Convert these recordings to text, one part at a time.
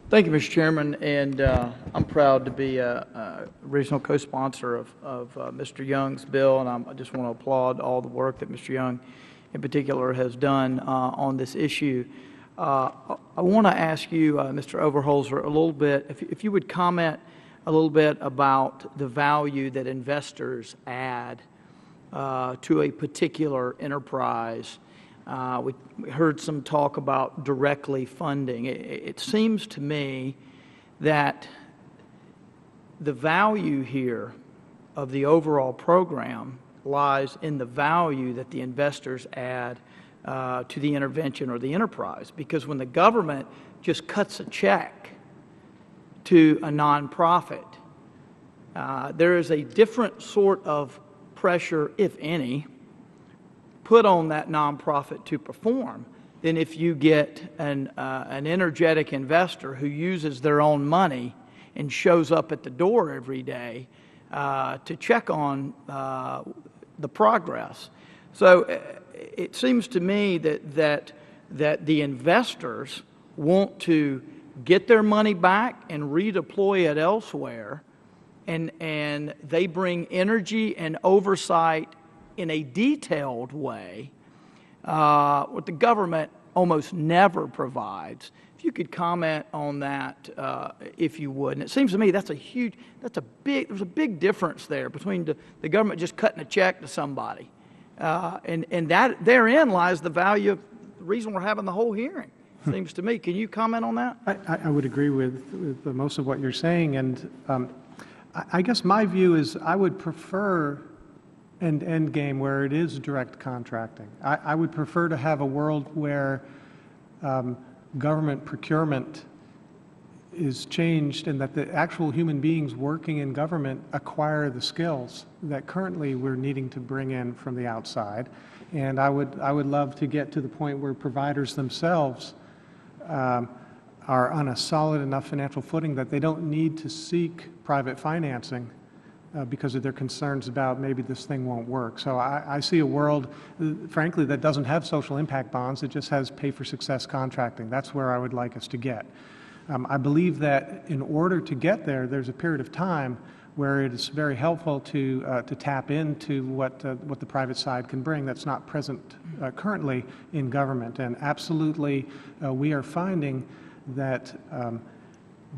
Thank you, Mr. Chairman, and I'm proud to be a regional co-sponsor of Mr. Young's bill, and I just want to applaud all the work that Mr. Young in particular has done on this issue. I want to ask you, Mr. Overholser, a little bit, if you would comment a little bit about the value that investors add to a particular enterprise. We heard some talk about directly funding. It seems to me that the value here of the overall program lies in the value that the investors add to the intervention or the enterprise. Because when the government just cuts a check to a nonprofit, there is a different sort of pressure, if any, put on that nonprofit to perform than if you get an energetic investor who uses their own money and shows up at the door every day to check on the progress. So it seems to me that the investors want to get their money back and redeploy it elsewhere, and they bring energy and oversight in a detailed way, what the government almost never provides. If you could comment on that, if you would. And it seems to me there's a big difference there between the government just cutting a check to somebody. And that therein lies the value of the reason we're having the whole hearing, seems to me. Can you comment on that? I would agree with most of what you're saying. And I guess my view is I would prefer an end game where it is direct contracting. I would prefer to have a world where government procurement is changed and that the actual human beings working in government acquire the skills that currently we're needing to bring in from the outside. And I would love to get to the point where providers themselves are on a solid enough financial footing that they don't need to seek private financing because of their concerns about maybe this thing won't work. So I see a world, frankly, that doesn't have social impact bonds. It just has pay-for-success contracting. That's where I would like us to get. I believe that in order to get there, there's a period of time where it is very helpful to tap into what the private side can bring that's not present currently in government. And absolutely, we are finding that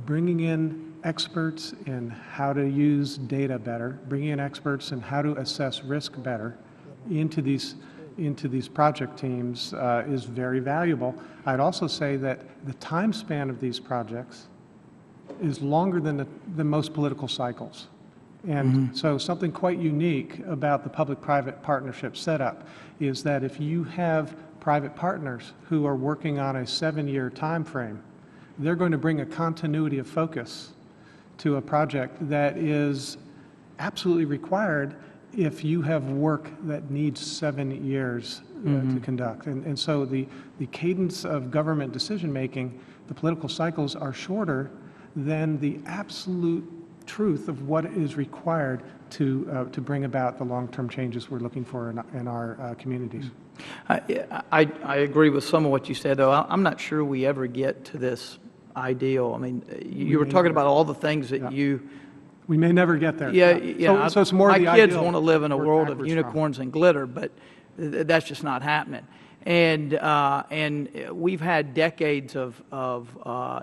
bringing in experts in how to use data better, bringing in experts in how to assess risk better into these project teams is very valuable. I'd also say that the time span of these projects is longer than most political cycles. And so something quite unique about the public-private partnership setup is that if you have private partners who are working on a 7-year time frame, they're going to bring a continuity of focus to a project that is absolutely required if you have work that needs 7 years to conduct. And so the cadence of government decision-making, the political cycles are shorter than the absolute truth of what is required to bring about the long-term changes we're looking for in our communities. I agree with some of what you said, though. I'm not sure we ever get to this ideal. I mean, you were talking about all the things that we may never get there. Yeah. So it's more the my ideal. kids want to live in a world of unicorns and glitter, but that's just not happening. And we've had decades of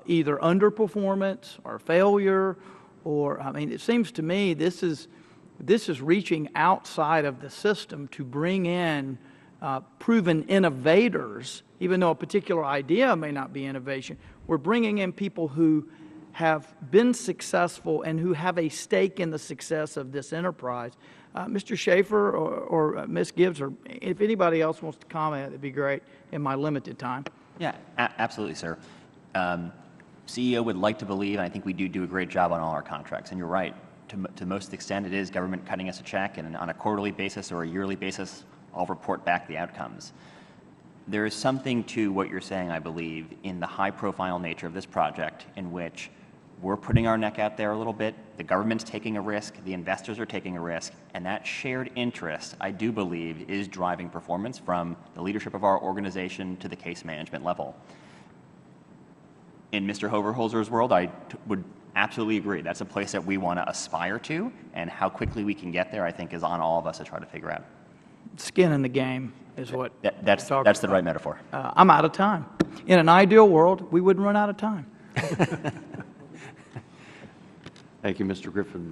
either underperformance or failure, or I mean, it seems to me this is reaching outside of the system to bring in proven innovators, even though a particular idea may not be innovation. We're bringing in people who have been successful and who have a stake in the success of this enterprise. Mr. Schaefer or Ms. Gibbs, or if anybody else wants to comment, it'd be great in my limited time. Yeah, absolutely, sir. CEO would like to believe, and I think we do a great job on all our contracts, and you're right. To most extent, it is government cutting us a check, and on a quarterly basis or a yearly basis, I'll report back the outcomes. There is something to what you're saying, I believe, in the high-profile nature of this project, in which we're putting our neck out there a little bit, the government's taking a risk, the investors are taking a risk, and that shared interest, I do believe, is driving performance from the leadership of our organization to the case management level. in Mr. Overholzer's world, I would absolutely agree. That's a place that we want to aspire to, and how quickly we can get there, I think, is on all of us to try to figure out. Skin in the game is what. That's we're talking the about. right metaphor. I'm out of time. In an ideal world, we wouldn't run out of time. Thank you, Mr. Griffin.